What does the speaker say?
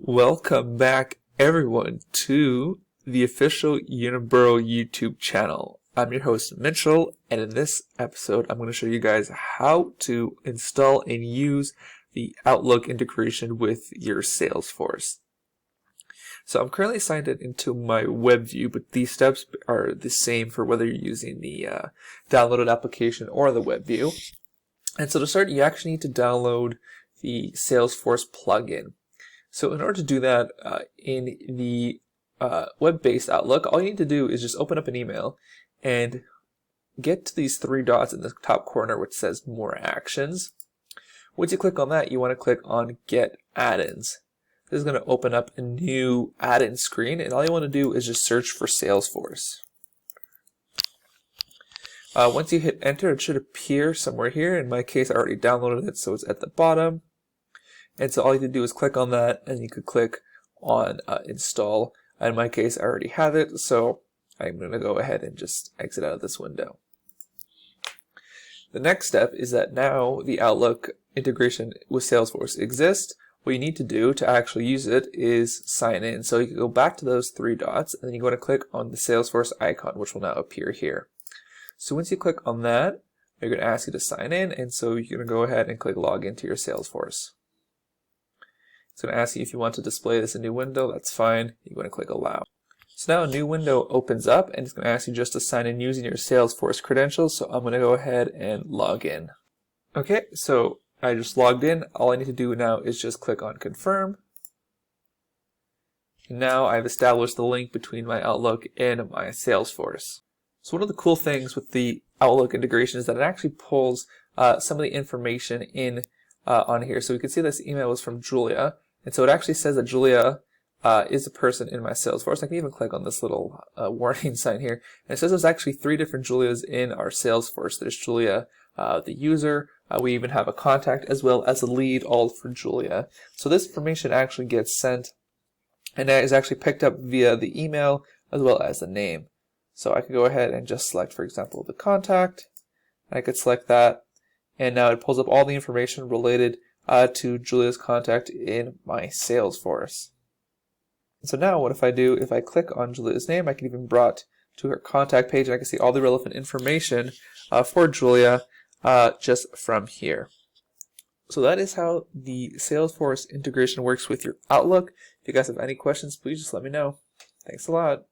Welcome back, everyone, to the official Uniburo YouTube channel. I'm your host, Mitchell, and in this episode, I'm going to show you guys how to install and use the Outlook integration with your Salesforce. So I'm currently signed into my web view, but these steps are the same for whether you're using the downloaded application or the web view. And so to start, you actually need to download the Salesforce plugin. So in order to do that in the web-based Outlook, all you need to do is just open up an email and get to these three dots in the top corner which says More Actions. Once you click on that, you want to click on Get Add-ins. This is going to open up a new add-in screen, and all you want to do is just search for Salesforce. Once you hit enter, it should appear somewhere here. In my case, I already downloaded it, so it's at the bottom. And so all you have to do is click on that, and you could click on install. In my case, I already have it, so I'm going to go ahead and just exit out of this window. The next step is that now the Outlook integration with Salesforce exists. What you need to do to actually use it is sign in. So you can go back to those three dots, and then you want to click on the Salesforce icon, which will now appear here. So once you click on that, they're going to ask you to sign in, and so you're going to go ahead and click log into your Salesforce. It's going to ask you if you want to display this in a new window. That's fine. You're going to click allow. So now a new window opens up, and it's going to ask you just to sign in using your Salesforce credentials. So I'm going to go ahead and log in. Okay, so I just logged in. All I need to do now is just click on confirm. And now I've established the link between my Outlook and my Salesforce. So one of the cool things with the Outlook integration is that it actually pulls some of the information in on here. So we can see this email was from Julia. And so it actually says that Julia is a person in my Salesforce. I can even click on this little warning sign here. And it says there's actually 3 different Julias in our Salesforce. There's Julia, the user. We even have a contact as well as a lead, all for Julia. So this information actually gets sent, and that is actually picked up via the email as well as the name. So I could go ahead and just select, for example, the contact. I could select that, and now it pulls up all the information related to Julia's contact in my Salesforce. So now what if I click on Julia's name, I can even be brought to her contact page, and I can see all the relevant information for Julia just from here. So that is how the Salesforce integration works with your Outlook. If you guys have any questions, please just let me know. Thanks a lot.